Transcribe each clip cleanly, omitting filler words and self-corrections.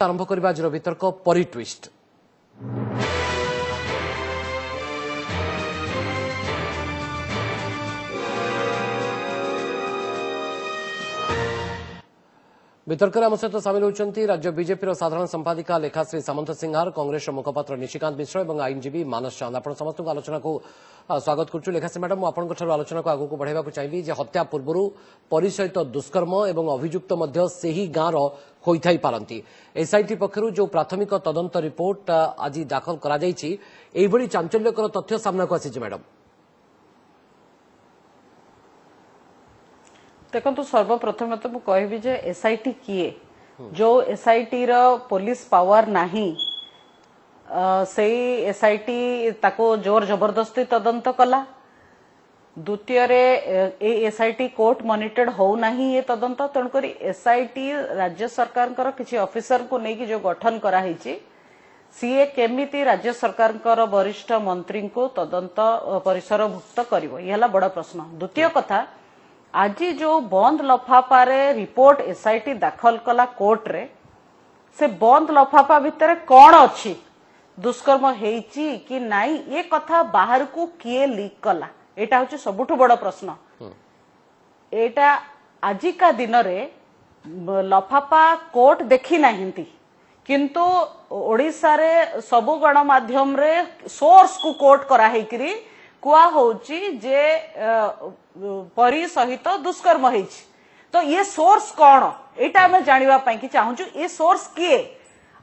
आरंभ करबा आज वितर्क परी ट्विस्ट। वितर्क आम सहित सामिल होती राज्य बीजेपी साधारण संपादिका लेखाश्री सामंत सिंहार, कांग्रेस मुखपात्र निशिकांत मिश्र और आईनजीवी मानस चांद। आप समस्त आलोचना को स्वागत करुँ। लेखाश्री मैडम आपंठ आलोचना को आगू बढ़ावा चाहिए जे हत्या पूर्व परी सहित दुष्कर्म और अभियुक्त से ही गाँव होई पारती। एसआईटी पक्षर जो प्राथमिक तदंत रिपोर्ट आज दाखल कर चांचल्यकर तथ्य सामना को आसी मैडम। देखो सर्वप्रथम तो मुझे जे एसआईटी किए जो एसआईटी रो पुलिस पावर नहीं से एसआईटी ताको जोर जबरदस्ती तदंत कला। द्वितीय एसआईटी कोर्ट मॉनिटर्ड हो नहीं ये तदंत तेणुक एसआईटी राज्य सरकार किसी ऑफिसर को लेकिन जो गठन कराई सीए केमिति राज्य सरकार वरिष्ठ मंत्री को तदंत परिसर भुक्त करिवो ये हला बड़ा प्रश्न। द्वितीय कथा आज जो बंद लफाफारे रिपोर्ट एसआईटी दाखल कला कोर्ट रे से बंद लफाफा भितर कौन अच्छी दुष्कर्म हेची कि नाई ये कथा बाहर को किए लीक कला एटा होची सबुठु बड़ प्रश्न। एटा आजिका दिन रे लफाफा कोर्ट देखी नाहिंती किंतु ओडिसा रे सबु गणमाध्यम रे सोर्स को कोर्ट करा हेकरी कुआ होची जे परी सहित दुष्कर्म हेची। तो ये सोर्स कौन एटा हमें जानिबा पई कि चाहूछु ये सोर्स किए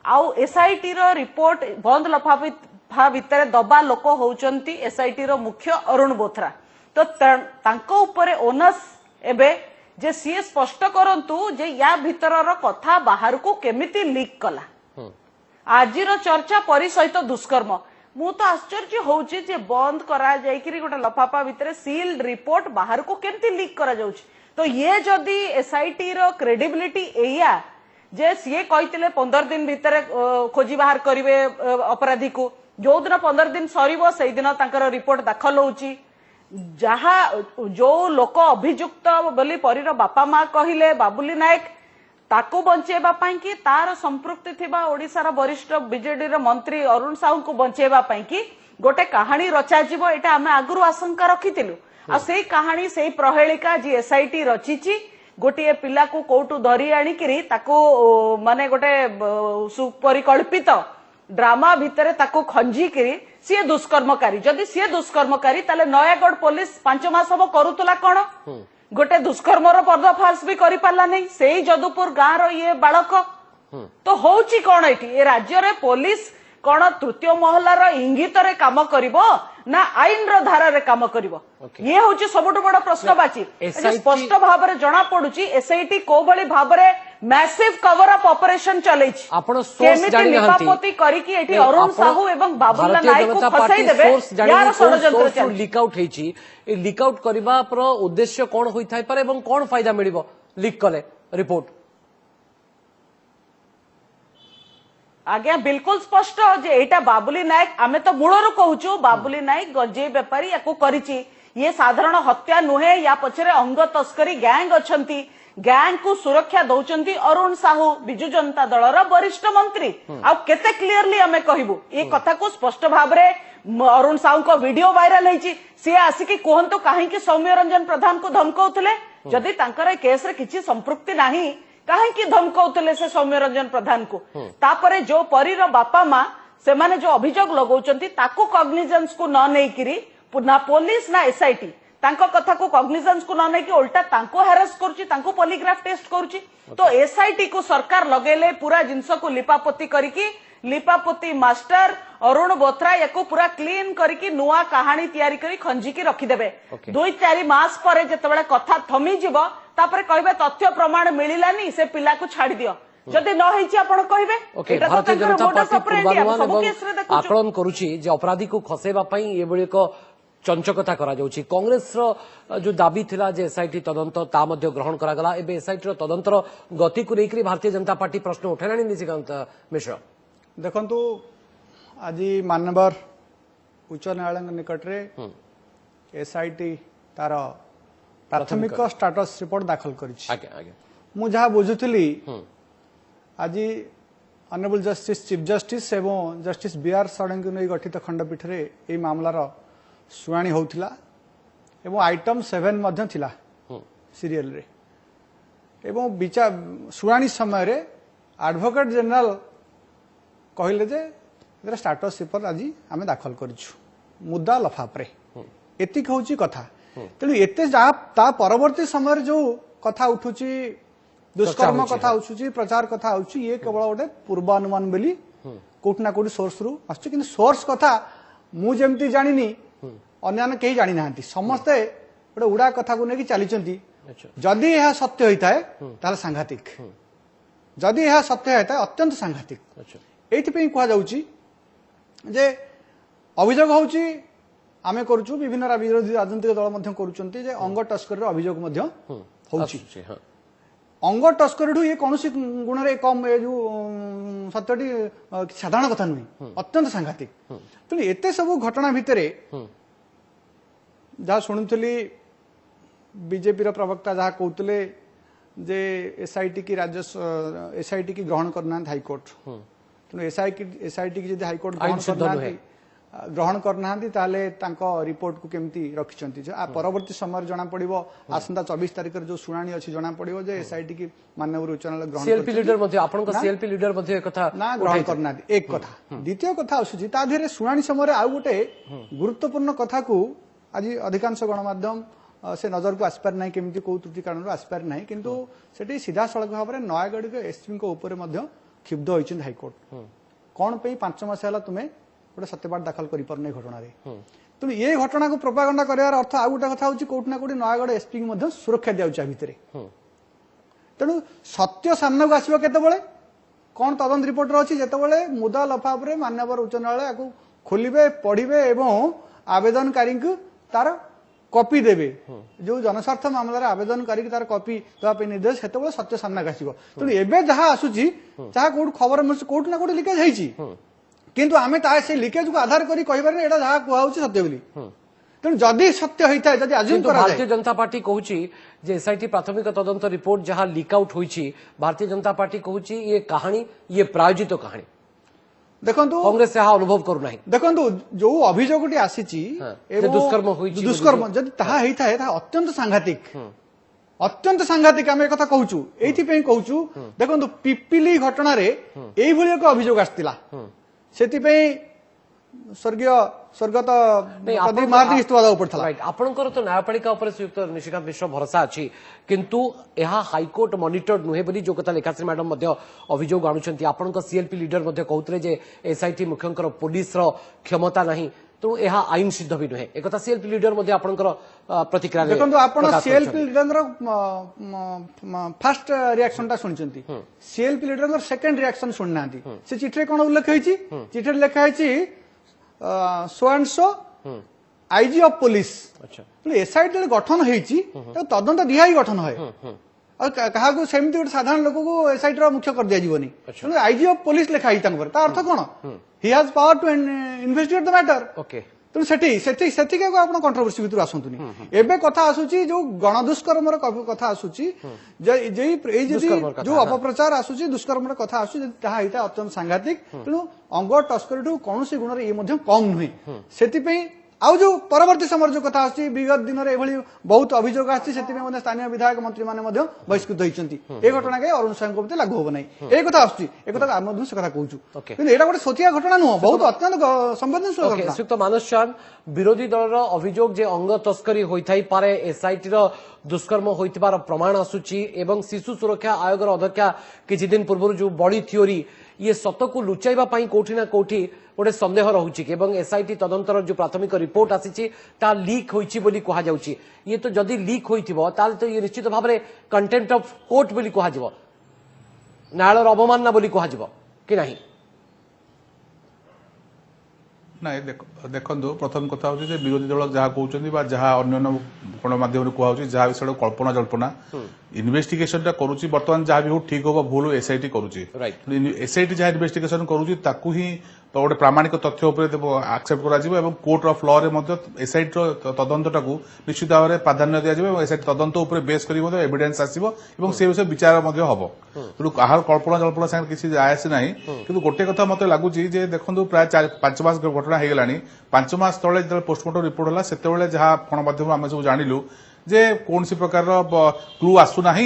आउ एसआईटी रो रिपोर्ट बंद लफाफा भितर दबा लोक होउचंती एसआईटी रो मुख्य अरुण बोथरा। तो तांको ऊपर ओनस एबे जे सीए स्पष्ट करंतु जे या भितर रो कथा बाहर को केमिति लीक कला। आजिरो चर्चा परी सहित दुष्कर्म मु तो आश्चर्य होउची जे बंद करा जायकिरी गोटे लफाफा भितर सील्ड रिपोर्ट बाहर को केमती लीक करा जाउची। तो ये जदी एसआईटी रो क्रेडिबिलिटी एया जे सीए कहितले 15 दिन भितर खोजी बाहर करिवे अपराधी को जो दिन 15 दिन सरीबो सेही दिन तांकर रिपोर्ट दाखल होउची। जहा जो लोक अभियुक्त बोली परीर बापा मां कहिले बाबुली नायक ताको बंचेबा पाई कि तार संपृक्ति थिबा ओडिसार वरिष्ठ बीजेडी रे मंत्री अरुण साहू को बंचेबा पाई कि गोटे कहानी रचा जीवो एटा हमें आगुरु आशंका रखितिलु। आ सेही कहानी सेही प्रहेलिका जी एसआईटी रचिची गोटे पिला को कोटू धरी आनिकिरी ताको माने गोटे सुपरिकल्पित ड्रामा भितरे ताको खंजीकिरी सीए दुष्कर्मकारी। जदि सीए दुष्कर्मकारी ताले नयागढ़ पुलिस 5 मास हबो करूतला कोन गोटे दुष्कर्मर पर्दाफाश भी करि पारला नहीं सेही जदुपुर गाँ रो ये बालक। तो होउची कोन एठी ए राज्य रे पुलिस कोन तृतीय महलार इंगित रे काम करिवो ना आईन रो धारा रे काम करिवो ये होउची सबुठ बड़ प्रश्नवाची। स्पष्ट भाव रे जणा पडुची एसआईटी को बळी भाव रे मैसिव कवर अप ऑपरेशन चलेछि। आपण सोर्स जानि नहंती लिपापोती करी कि एठी अरुण साहू एवं बाबुल्ला नायक को फसाई देबे यार षडयंत्र चल लीक आउट हेछि। ए लीक आउट करबा पर उद्देश्य कोन होई थाई पर एवं कोन फायदा मिलिबो लीक कले रिपोर्ट। आज्ञा बिल्कुल स्पष्ट जे एटा बाबुली नायक आमे तो मूलरू कहूछु बाबुली नायक गंजे व्यापारी याको करिछि ये साधारण हत्या नुहे या पछरे अंग तस्करी गैंग अछंती गैंग को सुरक्षा दौचंती अरुण साहू बिजु जनता दलर वरिष्ठ मंत्री। आ केते क्लियरली आमे कहबू ए कथा को स्पष्ट भाव रे अरुण साहू को वीडियो वायरल हेछि से आसिकी कहंतु काहे कि सौम्य रंजन प्रधान को धमकाउतले जदि तांकर केस रे किछि संपृक्ति नाही काहे कि धमकाउतले से सौम्य रंजन प्रधान को। तापरे जो परीर बापा मां से माने जो अभियोग लगौचंती ताको कॉग्निजेंस को न नेकिरी ना पुलिस ना एसआईटी तांको कथा को कॉग्निजेंस को न नेकी उल्टा तांको हैरेस करूची तांको पॉलीग्राफ टेस्ट करूची। तो एसआईटी को सरकार लगेले पूरा जिंस को लिपापोती करिकी लिपापोती मास्टर अरुण बोथरा याको पूरा क्लीन करिकी नुआ कहानी तैयारी करी खंजीकी रखिदेबे। 2-4 मास परे जेतेबेले कथा थमी जिवो तापरे कहबे तथ्य प्रमाण मिलिलानी से पिला को छाड़ी दियो जदि न हेछि आपण कहबे। भारतीय जनता पार्टी पूर्वानुमान आकलन करूची जे अपराधी को खसेबा पई एबोली को चंचकता करा जाउची। कांग्रेस रो जो दाबी थिला जे एसआईटी तदंत ता मध्ये ग्रहण करा गला एबे एसआईटी रो तदंतर गति को लेकरी भारतीय जनता पार्टी प्रश्न उठेलानी निशिकांत मिश्र। देखंतु आज मानवर उच्च न्यायालय निकट रे एसआईटी तार प्राथमिक स्टेटस रिपोर्ट दाखल करिछि। मु जहा बुझुथली आज ऑनरेबल जस्टिस चीफ जस्टिस एवं जस्टिस बीआर षडंगी को नहीं गठित खंडपीठ रे ए मामलार शुणाणी होउथिला एवं आइटम 7 मध्य थिला सीरियल रे एवं विचार शुणाणी समय रे एडवोकेट जनरल कहले जे स्टाटस पेपर आज आम दाखल करिछु मुद्दा लफाफरे एतिक होची कथा तेणु एते ता परवर्ती समय जो कथा उठुची दुष्कर्म कथा उठुची प्रचार कथा उठुची ये केवल गोटे पूर्वानुमान बोली कोट ना कोटी सोर्स रु आछी किंतु सोर्स कथा मु जेमती जानिनी अन्य केही जानि नाहंती समस्ते गोटे उडा कथा को नेकी चलीचंती जदि यह सत्य होता है ताले सांघातिक जदि यह सत्य होता है अत्यंत सांघातिक एइथिपई कहा जाउची जे अभियोग होउची आमे करूछु विभिन्न विरोधी राजनीतिक दल मध्य करूचंती जे अंग तस्करी अभियोग मध्य होउची अंग तस्करी ये कौन गुण रे कम ए जो सत्यटी साधारण कथा नुहे अत्यंत सांघातिक तेणु एते सब घटना भितर जहाँ शुणुली बीजेपी प्रवक्ता जहाँ कहते जे एसआईटी की एसआईटी की ग्रहण करना हाईकोर्ट तेणु एसआईटी की हाईकोर्ट ग्रहण करना रिपोर्ट को केमती रखिंट परवर्ती समय जना पड़ो आसंता 24 तारिख जो शुणाणी अच्छी जना पड़ो जे एसआईटी की माननीय उच्च न्यायालय ग्रहण करना एक कथा द्वितीय कथा आसूची शुणाणी समय आउ गोटे गुरुत्वपूर्ण कथा को आज अधिकांश गणमाध्यम से नजर को आसपार ना केमती कौ त्रुटि कारण आसपार ना किंतु सेठी सीधा सड़क भाव में नयागढ़ एसपी क्षुब्ध होती हाईकोर्ट कौन पे 5 मास है तुम्हें गोटे सत्यपाठ दाखल कर घटना तेणु ये घटना को प्रोपागंडा करार अर्थ आउ गोटे कथा कोटना कोटी नयागढ़ एसपी की सुरक्षा दिया भितर तेणु सत्य सामना को आसो केतबेले कौन तदंत रिपोर्ट अच्छी जितेबाला मुदा लफाफे माननीय उच्च न्यायालय को खोलिबे पढ़िबे एवं आवेदनकारी तार कॉपी देवे जो जनस्वार्थ मामला आवेदनकारी तार कॉपी देवाई निर्देश से सत्य सामना आसो तेणु एवं जहाँ आसूची जहाँ कौट खबर मिलूँ कौट ना कौट लिकेज होती किंतु आमे से लिकेज को आधार करी कहिबार एटा जहाँ कहूँ सत्य बोली तेणु जदि सत्य होता है जदि आज्यूम करा भारतीय जनता पार्टी कहूची जे एसआईटी प्राथमिक तदंत रिपोर्ट जहाँ leak out होईची Bharatiya Janata party कहूची ये कहानी ये प्रायोजित कहानी देखंतु कांग्रेस यहाँ अनुभव करूना देखंतु जो अभियोगटी आसीची दुष्कर्म जदि ताहा हेता है ताहा अत्यंत सांघातिक आम एक कहूँ एइथिपई कहूँ देखंतु पिपिली घटना रे एई भली एक अभियोग आस्तिला सेतिपई स्वर्गत प्रदीप महारती इस्तीफा देବାକୁ पड़ता आपणकर तो न्यायपालिका उपर श्रीयुक्त निशिकांत मिश्र भरोसा अच्छी किंतु यह हाईकोर्ट मॉनिटर्ड नुहे बोली जो कथा लेखाश्री मैडम अभियोग आणुंट आपण सीएलपी लीडर कहते जे एसआईटी मुख्यंकर पुलिस क्षमता नहीं तो यह आईन सिद्ध भी नुहे एक सीएलपी लीडर आपणकर प्रतिक्रिया देखो आप सीएलपी लीडर फास्ट रिएक्शन शुणी सीएलपी लीडर सेकेंड रिएक्शन शुणुना से चिठी कौन उल्लेख होती चिठी लिखाई so and so IG of police SIT गठन होती तदंत दिहाई गठन है क्या सेमती गोटे साधारण लोक को एसआईटी मुख्य कर दिया आईजी ऑफ पुलिस लिखाई अर्थ कौन he has power to investigate the matter तेणु सेठी आप कंट्रोवर्सी भितर आसतुनि एबे कथा आसूची जो गणदुष्कर्म कथा आसूची जो अपप्रचार आसूची दुष्कर्म कथा आसूची ताहा एटा अत्यंत सांघातिक तेणु अंग तस्करी कौन गुण ये कम नुहे से आउ जो परवर्ती समय जो कथा आसी विगत दिन में बहुत अभियोग आसी स्थानीय विधायक मंत्री मैंने बहिष्कृत होती ये घटना के अरुण साहू को लागू हम ना ये कथा आम से कथा कहूँ यहाँ गोटे सोचिया घटना नुह बहुत अत्यंत संवेदनशील मानस चांद विरोधी दल अभियोग जे अंग तस्करी होई पारे एसआईटी दुष्कर्म होइतिबार प्रमाण आसुची एवं शिशु सुरक्षा आयोग अध्यक्षा किछि दिन पूर्व जो बड़ी थ्योरी ये सत को लुचाइबा पई कोठी ना कोठी गोटे सन्देह रहुची एवं एसआईटी तदंतर जो प्राथमिक रिपोर्ट आसीची ता लीक होईची बोली कहा जाउची ये तो जदि लीक होइथिबो ताल तो ये निश्चित भाव में कंटेम्प्ट ऑफ कोर्ट बोली कहा जिवो न्यायालयर अवमानना बोली कहा जिवो कि नहीं ना देखो प्रथम कथा हूँ विरोधी दल जहाँ कहते जहाँ अन्य गणमाध्यम कहूँ जहाँ विषय कल्पना जल्पना इन्वेस्टिगेशन टा करुच्ची बर्तमान जहाँ भी हो ठीक होगा भूल एसआईटी करुच्ची एसआईटी जहाँ इन्वेस्टिगेशन करुच्ची ताकू ही गोटे प्रामाणिक तथ्य एक्सेप्ट कर कोर्ट ऑफ लॉ रे एसआईटी तदंतटा निश्चित भाव में प्राधान्य दिया एसआईटी तदंत उपर बेस कर एविडेंस आसो से विषय विचार हम तेणु कहार कल्पना जल्पना सागर किसी आयास ना कि गोटे कथा मत लगुच देखो प्राय 5 मास घटना हो गला 5 मास तले जो पोस्टमार्टम रिपोर्ट है से जहाँ गणमाध्यम आम सब जानलु जे कौन प्रकार क्लू आसुना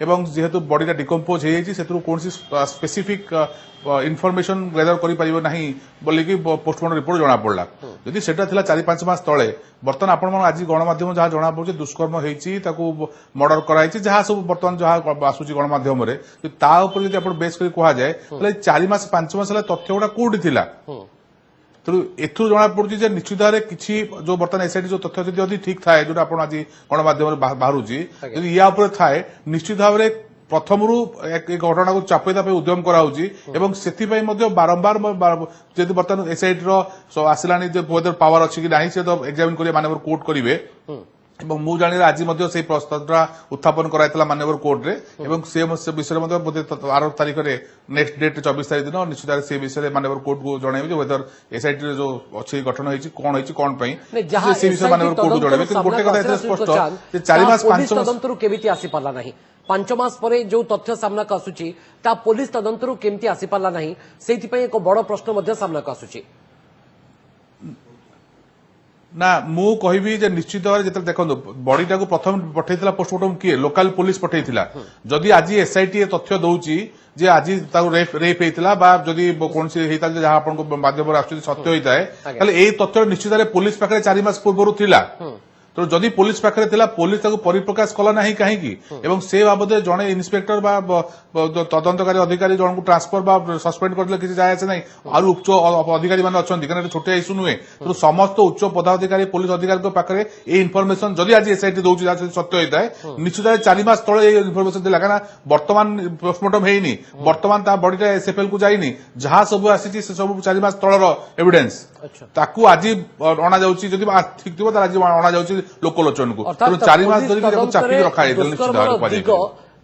एवं जेहेतु बॉडी डिकम्पोज हो कौन स्पेसिफिक इनफॉरमेशन गैदर कर बोलिकी पोस्टमार्टम रिपोर्ट जना पड़ा जदि सेटा थिला 4-5 मास तले बर्तमान आपण आज गणमाध्यम जहाँ जना पड़े दुष्कर्म होती मर्डर कराई जहाँ सब बर्तमान जहाँ आसूची गणमाध्यम ता बेस कर कह जाए 4 मास 5 मास तथ्य गुड़ा कौटी थिला तेणु एथुर जना पड़ुची निश्चित भाव में किसी जो बर्तमान एसआईटी जो तथ्य जदि ठीक थाए जो आज गणमाध्यम बाहर यदि या थाए निश्चित भाव में प्रथम घटना को चापेदा उद्यम कराऊँगी बारंबार जदि बर्तमान एसआईटी आसला पावर अच्छी कि ना से एग्जामिन कर मानव कोर्ट करेंगे मु जानी आज से प्रस्तावटा उत्थापन कराइला माननीय कोर्ट रे से विषय 12 तारीख में नेक्स्ट डेट 24 तारीख दिन निश्चित भाव से विषय माननीय कोर्ट को जनइबे वेदर एसआईटी जो अच्छी गठन होती कौन कौन से विषय माननीय कोर्ट को जनइबे गोटे कथा स्पष्ट 4 मास 5 तदंतरु केमिति आसी पाला नहीं 5 मास परे जो तथ्य सामना को आसुची ता पुलिस तदंतरु केमिति आसी पाला नहीं सेति पई एक बड़ प्रश्न मध्य सामना को आसुची ना मु कहबी जे निश्चित भाव में देखो बॉडीटा को प्रथम पठेइथिला पोस्टमार्टम किए लोकल पुलिस पठेइथिला जदि आज एसआईटी तथ्य दउची जे आज रेप होता बा जदि कौन होता जहाँ आपको माध्यम सत्य होता है ताले तथ्य निश्चित भाव पुलिस पाखे 4 मास पूर्व थिला तो जदि पुलिस पाखे थिला पुलिस परिप्रकाश कला ना कहीं से बाबद जड़े इन्स्पेक्टर तदंतकारी अधिकारी जन को ट्रांसफर बा सस्पेंड करदे किसी जाए आसे ना और उच्च अधिकारी मैंने अच्छा छोटे इश्यू नुहे तो समस्त उच्च पदाधिकारी पुलिस अधिकारी पाखे ये इनफर्मेशन जदि आज एसआईटी दौर सत्य होता है निश्चित भाव 4 मास तले इनफर्मेशन दिला क्या बर्तमान पोस्टमार्टम होनी बर्तमान बॉडीटा एसएफएल को जाइनी जहाँ सब आसी सब 4 मास तलर एविडेंस ताकू आज अणा जाउची जदि ठीक थी आज अणा जाउची लोकलोचन को 4 मास धरिक चापी रखा निश्चित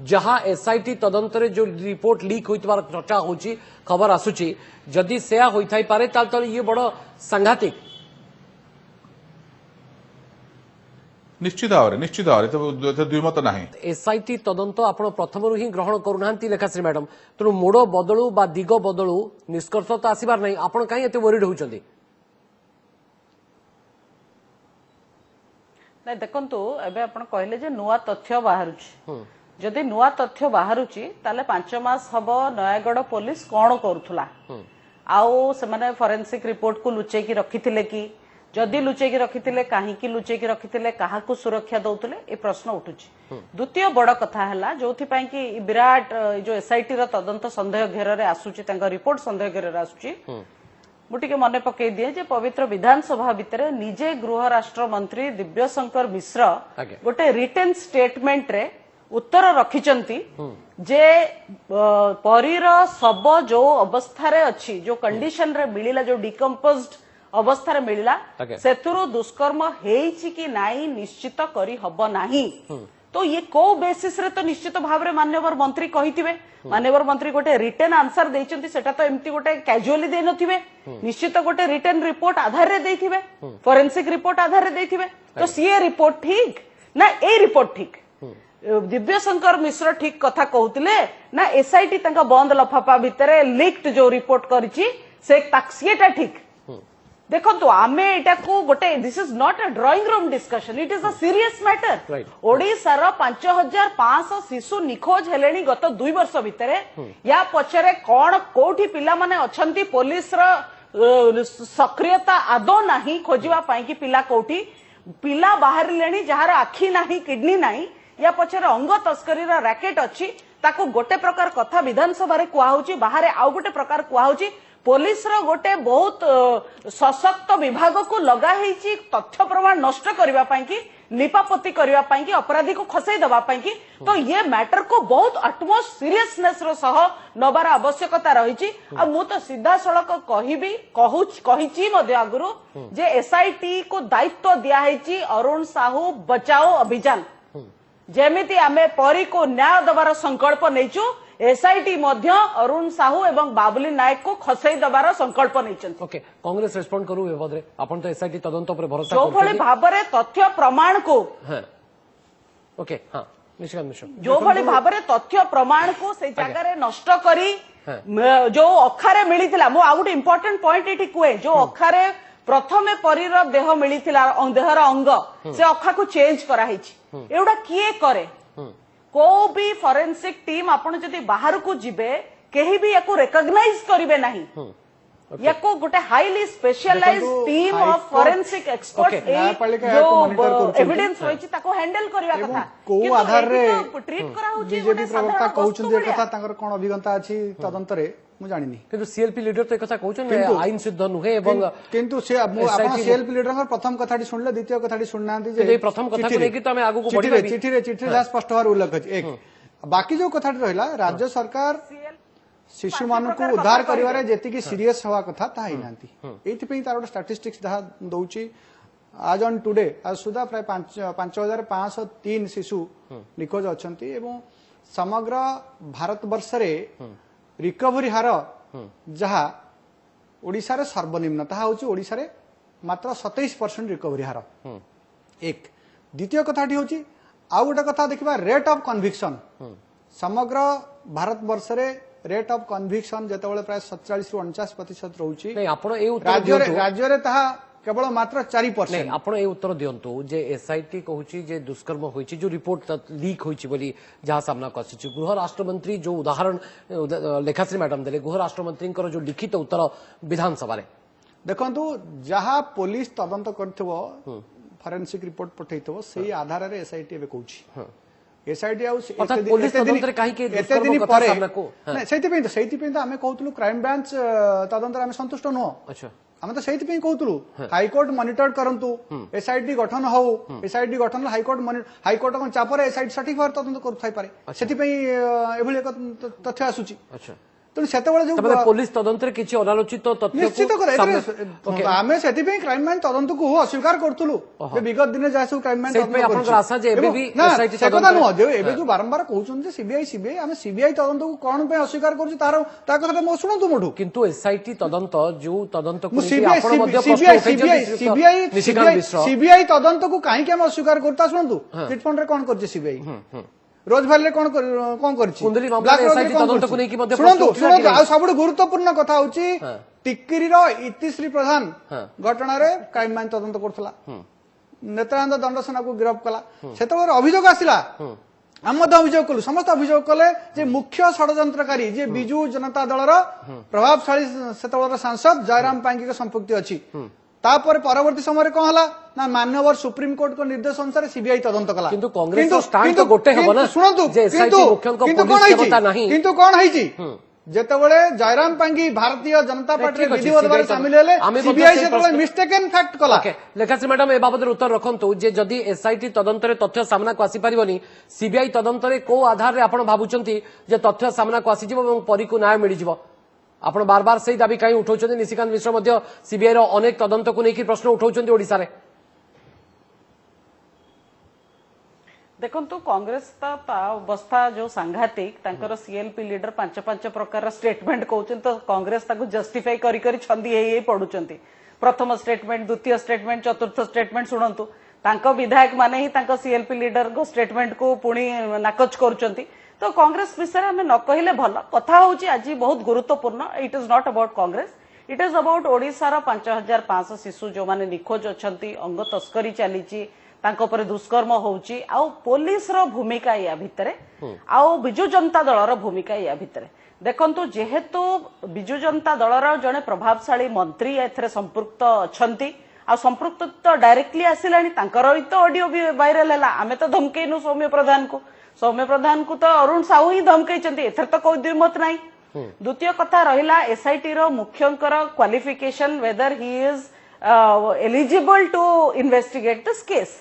जहाँ एसआईटी तदंतर जो रिपोर्ट लीक होइतबार चर्चा होची खबर आसुची जदि सेया होइथाई पारे ताल ये बड़ सांघातिक निश्चित भाव में तो द्विमत ना एसआईटी तदंत आप प्रथम ही ग्रहण करूना लेखाश्री मैडम तेणु मोड़ बदलू बा दिग बदलू निष्कर्ष तो आसबार नहीं आपण कहीं एत वरिड होउचंदी नहीं देखंतु एबे आपण कहले जे नुआ तथ्य बाहरुची जदि नुआ तथ्य बाहरुची ताले 5 मास हबो नयागढ़ पुलिस कोन करूथला आउ से माने फोरेंसिक रिपोर्ट को लुचै की रखिथिले कि जदि लुचै की रखिथिले काहे की लुचै की रखिथिले काहा को सुरक्षा दउतले ए प्रश्न उठुची द्वितीय बड़ कथा हला जोथि पई कि विराट जो एसआईटी रो तदंत संदेह घेर रे आसुची तांका रिपोर्ट संदेह घेर रे आसुची मुटिके मने पकई दिए जे पवित्र विधानसभा भितर निजे गृह राष्ट्र मंत्री दिव्यशंकर मिश्र गोटे रिटन स्टेटमेंट रे उत्तर रखिचंती जे परीर सब जो अवस्था रे अच्छी जो कंडीशन रे मिलिला जो डिकम्पोज्ड अवस्था रे मिलिला सेथुरु दुष्कर्म हेइछि कि नाही निश्चित करी हबो नाही तो ये को बेसिस रे तो निश्चित भाव रे माननीय मंत्री कहिथिबे माननीय मंत्री गोटे रिटन आंसर देइचंती सेटा तो एम्ति गोटे कैजुअली दे नथिबे निश्चित गोटे रिटन रिपोर्ट आधार रे देइथिबे फोरेंसिक रिपोर्ट आधार रे देइथिबे तो सीए रिपोर्ट ठीक ना ए रिपोर्ट ठीक दिव्यशंकर मिश्र ठीक कथा कहउतिले ना एसआईटी तंका बंद लफाफा भितरे लीक्ड जो रिपोर्ट करिछि से ताक्सिएटा ठीक देखो तो आमे एटा को गोटे this is not a drawing room discussion it is a serious matter Odisha रो 5500 शिशु निखोज हेलेनी गत 2 वर्ष भितरे या पछरे कोन कोठी पिला माने अछंती पुलिस रो सक्रियता आदो नाही खोजिवा पाई कि पिला कोठी पिला बाहर लेनी जहार आखी नाही किडनी नाही या पछरे अंग तस्करी रो रैकेट अछि ताको गोटे प्रकार कथा विधानसभा रे कुआ होची बाहर आउ गोटे प्रकार कुआ होची पुलिस रो गोटे बहुत सशक्त विभाग को लगा हेची तथ्य प्रमाण नष्ट करबा पाई कि लिपापोती करबा पाई कि अपराधी को खसई दबा पाई कि तो ये मैटर को बहुत अटमोस्ट सीरियसनेस रो सह नबार आवश्यकता रहिची आ मु तो सीधा सड़क कहिबी कहिची मध्ये आगुरु जे एसआईटी को दायित्व दिया हेची अरुण साहू बचाओ अभियान जेमिति आमे परी को न्याय दबार संकल्प नैचु एसआईटी मध्य अरुण साहू एवं बाबुली नायक को खसई दबार संकल्प नैचंती। ओके कांग्रेस रेस्पोंड करू ए बदरे आपण तो एसआईटी तदंत पर भरोसा जो भली भाबरे तथ्य प्रमाण को हां ओके हां निशिकांत मिश्र जो भली भाबरे तथ्य प्रमाण को से जगह रे नष्ट करी जो अखारे मिलिथिला मो आ गुटे इंपोर्टेंट पॉइंट एठी कुए जो अखारे प्रथमे परीर देह मिलिथिला देहर अंग से अखा को चेंज करा हिची एउडा किए करे को भी फॉरेंसिक टीम आपण जदि बाहर को जिबे केही भी याको रिकॉग्नाइज करिवे नाही याको गोटे highly specialised team of forensic expert जो एविडेंस होइची ताको हैंडल करिवा कथा को आधार रे ट्रीट करा होची बीजेपी प्रवक्ता कहउछन जे कथा तांकर कोन अभिज्ञता अछि तदंत रे मु जानिनी किंतु सीएलपी लीडर तो एक कथा कहउछन आईन सिद्ध नुहे एवं किंतु से आपण सीएलपी लीडर का प्रथम कथाटी सुनले द्वितीय कथाटी सुननांती जे प्रथम कथा को लेके तो हम आगु को बढ़ी चिठी ला स्पष्ट भाव उल्लेख अछि एक बाकी जो कथाटी रहला राज्य सरकार शिशु मान को उद्धार करिवारे जेति की सीरियस हवा कथा ता ही नांती एथि पे तार स्टैटिस्टिक्स दहा दउची आज ऑन टुडे आज सुधा प्राय 5503 शिशु निखोज अछंती एवं समग्र भारत वर्ष रे रिकवरी हार जहा ओडिसा रे सर्वनिम्न ताहा होची ओडिसा रे मात्र 27% रिकवरी हार एक द्वितीय कथाटी होची आ गोटे कथा देखिबा रेट ऑफ कन्विक्शन समग्र भारत वर्ष रे रेट ऑफ कन्विक्शन जेतेबेले प्राय 47 रु 49% रहउची नहीं आपण ए उत्तर राज्य रे ताहा केवल मात्र 4%। नहीं आपण ए उत्तर दियंतु जे एसआईटी कहूची जे दुष्कर्म होईची जो रिपोर्ट लीक होईची बोली जहां सामना कसिची गृह राष्ट्र मंत्री जो उदाहरण लेखाश्री मैडम देले गृह राष्ट्र मंत्री जो लिखित उत्तर विधानसभा रे देखंतु जहां पुलिस तदंत करथबो फॉरेंसिक रिपोर्ट पठैथबो सेही आधार रे एसआईटी एबे कहूची एसआईटी एते दिन पर आम कहूँ क्राइम ब्रांच तदंत आम संतुष्ट नुह आम तो से कहूँ हाइकोर्ट मॉनिटर करंतु एसआईटी गठन हो एसआईटी गठन हाइकोर्ट चापर एसआईटी सठिक भाव तदंत कर तथ्य आसूची तेणु से पुलिस तदंत किसी अनालोचित निश्चित आम से क्राइम ब्रांच तदंत को अस्वीकार करूँ विगत दिन जहाँ सब क्राइम ब्रांच कथा नुह जो बारंबार कहते सीबीआई आम सीबीआई तदंत को कौन अस्वीकार कर शुणु मोठू किंतु एसआईटी तदंत जो तदंत सीबीआई तदंत को कहीं अस्वीकार करता शुणु चिटफंड रे कौन कर सीबीआई रोज भैल कौन कर सब गुरुत्वपूर्ण कथा हूँ टिक्किरी इतिश्री प्रधान घटना क्राइम ब्रांच तदंत करुला नेत्रानंद दंडसेना को गिरफ्त कला से अभियोग आसला आम अभियोग कलु समस्त अभियोग कले जे मुख्य षड्यंत्रकारी जे बिजु जनता दलर प्रभावशाली से सांसद जयराम पांगी के संपृक्ति अच्छी तापर परवर्ती समय कौन हला ना मान्यवर सुप्रीम कोर्ट को निर्देश अनुसार सीबीआई तदंत कला किंतु कांग्रेस स्टैंड तो गोटे हबो ना सुनंतु किंतु कौन हैची जेतेबेले जयराम पांगी भारतीय जनता पार्टी विधिवत भाव सामिल हेले सीबीआई से मिस्टेकन फैक्ट कला लेखाश्री मैडम ए बाबद उत्तर रखंतु जे जदि एसआईटी तदंत रे तथ्य सामना को आसी परिबनी सीबीआई तदंत रे को आधार रे आपण भाबुचंती जे तथ्य सामना को आसी जिवो एवं परी को न्याय मिलि जिवो आपण बार बार से दाबी कहीं उठाउछन्ती निशिकांत मिश्र मध्य सीबीआई रो अनेक तदंत को लेकिन प्रश्न उठाउछन्ती ओडिसा रे देखंतु कांग्रेस अवस्था जो सांघातिक तांकर सीएलपी लीडर 5 प्रकार स्टेटमेंट कहउछन तो कांग्रेस ताको जस्टिफाई करी करी छंदी हे पडुचंती प्रथम स्टेटमेंट द्वितीय स्टेटमेंट चतुर्थ स्टेटमेंट सुनंतु तांको विधायक माने ही तांको सीएलपी लीडर को स्टेटमेंट को पुणी नाकच करूचंती तो कांग्रेस विषय में न कहले भल कथा होची आज बहुत गुरुत्वपूर्ण it is not about Congress it is about ओडिशार 5500 शिशु जो माने निखोज अछंती अंग तस्करी चलीची तांको पर दुष्कर्म होउची आ पुलिस रो भूमिका या भितरे आ बिजु जनता दलर भूमिका या भितरे देखंतु जेहेतु बिजु जनता दलर जने प्रभावशाली मंत्री एथरे संपृक्त अछंती आ संपृक्त तो डायरेक्टली आसिलानी तांकर तो ऑडियो भी वायरल हैला आमे तो धमकेनु सौम्य प्रधान को तो अरुण साहू ही धमकैचंती एथर तो कोई द्विमत नाही द्वितीय कथा रहिला एसआईटी रो मुख्यंकर qualification whether he is eligible to investigate this case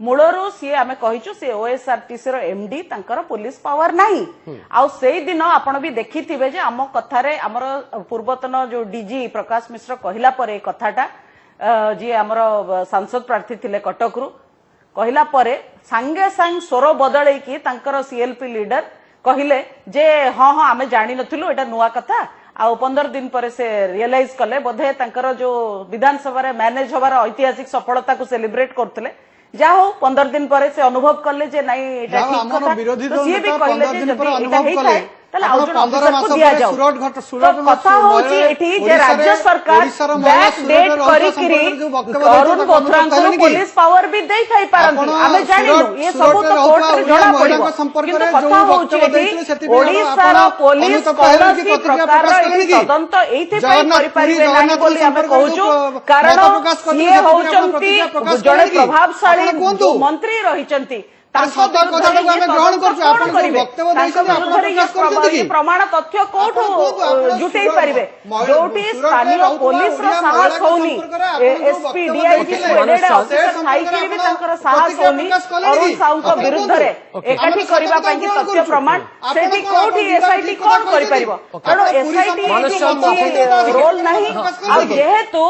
मूलरू सी आमे कहिचु से ओएसआरटीसी रो एमडी तांकर पुलिस पावर नाही आ सेई दिन आपण भी देखिथिबे जे आम कथारे हमर पूर्वतन जो डीजी प्रकाश मिश्र कहिला परे कथाटा जी हमर सांसद प्रार्थी थिले कटकरू कहला परे सांगे सांग स्वर बदल की सीएलपी लीडर कहले जे हाँ हाँ आमे जानी नथिलु एटा नुआ कथा आ 15 दिन पर से रियलाइज कले बोधे तांकर जो विधानसभा रे मैनेज होबार ऐतिहासिक सफलता को सेलिब्रेट करथिले जा हो 15 दिन पर से अनुभव कले जे नहीं एटा ठीक कथा विरोधी तो दल सीए भी नेता कहले 15 जे दिन पर जदि एटा अनुभव हेई कले थाए ताले आउ जण ऑफिसर को दिया जाऊ तो कथा होची एठी जे राज्य सरकार बैक डेट करी करी अरुण बोथरा को पुलिस पावर भी देई थाई पारंती आमे जानिनु ये सब तो कोर्ट रे जणा पड़िबो किंतु कथा होची एठी ओडिसा रो पुलिस कौनसी प्रकार रो तदंत एथि पई करि परिबे नाही बोली आमे कहूछु कारण ये होचंती जणे प्रभावशाली मंत्री रहिचंती प्रमाण तथ्य कौटू जुटे पारे जो स्थानीय पुलिस साहस होनी एसपी डीआईजी साहस होनी अरुण साहू विरुद्ध एकाठी करने तथ्य प्रमाण से कौटी एसआईटी कौन कर एसआईटी रोल नहीं जेहेतु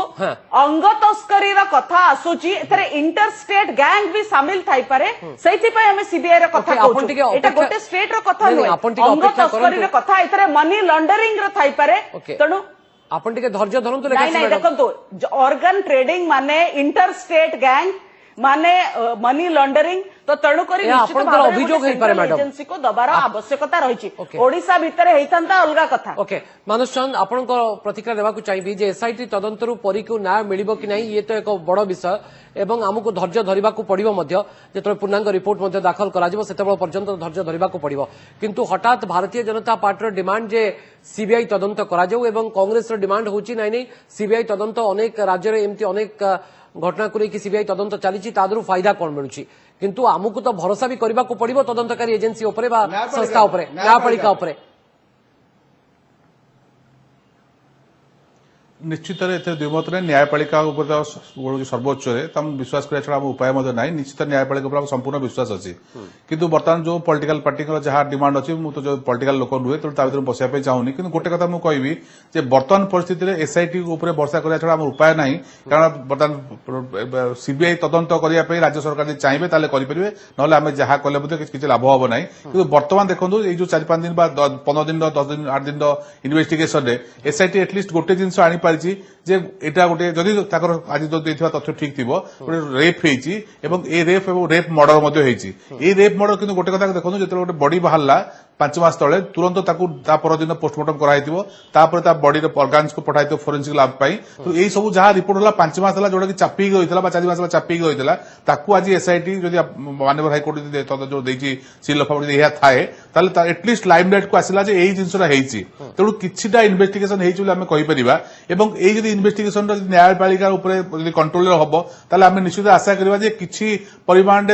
अंग तस्करी कथा आसूची इंटर स्टेट गैंग भी सामिल थाई पारे आम सीबीआई कथा एटा गोटे स्टेट रो कथा नुहे अंग तस्करी कथा एथरे मनी लॉन्डरिंग रो थाई पारे तेणु आपण टिके धैर्य धरंतु नहीं देखंतु ऑर्गन ट्रेडिंग माने इंटर स्टेट गैंग माने मनी लॉन्डरिंग तो तेणु करी निश्चित भाव अभियोग हेई पारे मैडम एजेंसी को दबार आवश्यकता रही ओडिशा भितर हेइथंता अलगा कथा ओके मानस चंद आपण प्रतिक्रिया देवा को चाहिए जे एसआईटी तदंतरु परी को न्याय मिलिबो कि नहीं ये तो एक बड़ विषय एवं आमको धैर्य धरिबा को पड़िबो मध्य जेतरे पूर्णांग रिपोर्ट मध्य दाखल करा जिवो सेतेबेल पर्यंत धैर्य धरिबा को पड़िबो किंतु हठात भारतीय जनता पार्टी रो डिमांड जे सीबीआई तदंत करा जाऊ एवं कांग्रेस रो डिमांड होची नहीं सीबीआई तदंत अनेक राज्य रे एमती अनेक घटना को लेकिन सीबीआई तदंत चली तादरू फायदा कौन मिलूँ किंतु आमको तो भरोसा भी करने को पड़ो तदंतकारी एजेंसी उपरे बा संस्था उपरे न्यायपालिका उपरे निश्चित द्विमत न्यायपालिका सर्वोच्च विश्वास करा छड़ा उपाय ना निश्चित न्यायपालिका संपूर्ण विश्वास अच्छी किंतु बर्तमान जो पॉलिटिकल पार्टी जहाँ डिमांड अच्छी मुझे जो पॉलिटिकल लोक नुहे तो भर बसाई चाहूनी कि गोटे कथा मुझे जे बर्तमान परिस्थिति में एसआईटी भरसा करा छड़ा उपाय ना कारण बर्तमान सीबीआई तदंत करने राज्य सरकार चाहिए ताले करेंगे ना आम जहाँ कले किसी लाभ हम ना कि बर्तमान देखो ये जो 4-5 दिन 15 दिन 10 दिन 8 दिन इन्वेस्टिगेशन एसआईटी एटलिस्ट गोटे जिन आनी जे एटा गोटे जदि आज जो तथ्य ठीक थी गोटे रेप होती रेप मर्डर रेप मर्डर किंतु गोटे कथा देखो जो गोटे बॉडी बाहर 5 मास तले तुरंत परदिन पोस्टमार्टम कराई बॉडी अर्गान्स को पठाई फोरेंसिक लैब तो यही सब जहाँ रिपोर्ट होला 5 मास जोटा कि चापी गई 4 मास चापी गई ताकू आज एसआईटी जो माननीय हाइकोर्ट जो सील ऑफ थाए एटलिस्ट लाइमलाइट को आसला यही जिनसा तेणु किछिटा इन्वेस्टिगेशन होपर यही इन्वेस्टिगेशन न्यायपालिका कंट्रोल हम ताले आम निश्चित आशा करवा किसी परिमाण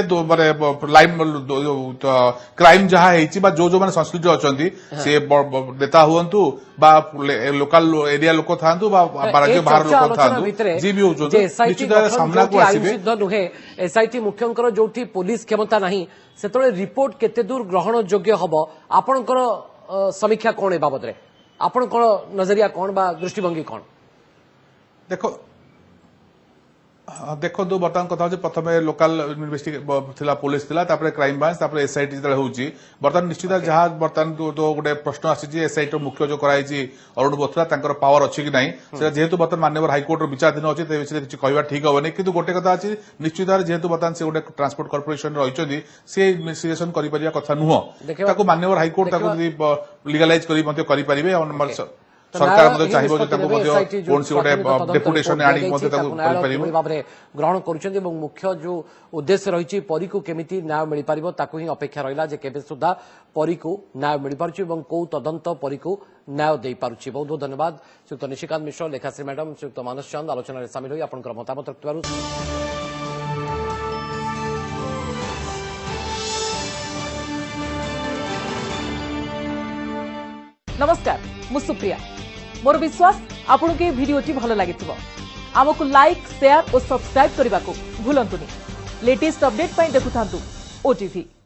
क्राइम जहाँ जो जो संश्लिष्ट अच्छा सी नेता हूँ लोकल एरिया लोक था राज्य बाहर लोक था जी भी होती सामना को आसवे नुहे एसआईटी मुख्य जो पुलिस क्षमता नहीं से रिपोर्ट केते दूर ग्रहण योग्य हम आपणकर समीक्षा कौन ए बाबद आपण नजरिया कौन बा दृष्टिभंगी कौन देखो बर्तमान कथा प्रथम local investigation police crime branch SIT जो होची बर्तमान निश्चित जहाँ बर्तमान जो गोटे प्रश्न आसी एसआईटी मुख्य जो कराई अरुण बोथरा पावर अच्छी कि नहीं जेहेतु बर्तमान माननीय हाइकोर्ट विचाराधीन अच्छी विषय किसी कहवा ठीक हेनी कि गोटे कथा अच्छी निश्चित भाव जेहेतु बर्तमान से गोटे ट्रांसपोर्ट कॉर्पोरेशन रही सी इन्वेस्टिगेशन कथा नुह माननीय हाइकोर्ट लीगलाइज कर सरकार चाहिए कौन सी गोटे डेपुटेशन भाव ग्रहण कर मुख्य जो उद्देश्य रही परी को केमिति न्याय मिल पार ताकू ही अपेक्षा रहा केबे सुधा परी को न्याय मिल पारुछि एवं को तदंत परी को न्याय दे पारुछि। बहुत बहुत धन्यवाद श्रीयुक्त निशिकांत मिश्र लेखाश्री मैडम श्रीयुक्त मानस चंद आलोचन में सामिल होई आपनकर मतामत रखिबारु नमस्कार मु सुप्रिया मोर विश्वास आपन के वीडियोटी भल लागिथिबो आमको लाइक शेयर और सब्सक्राइब करने को भूलंतुनी लेटेस्ट अपडेट पाई देखुथांतु ओटीवी।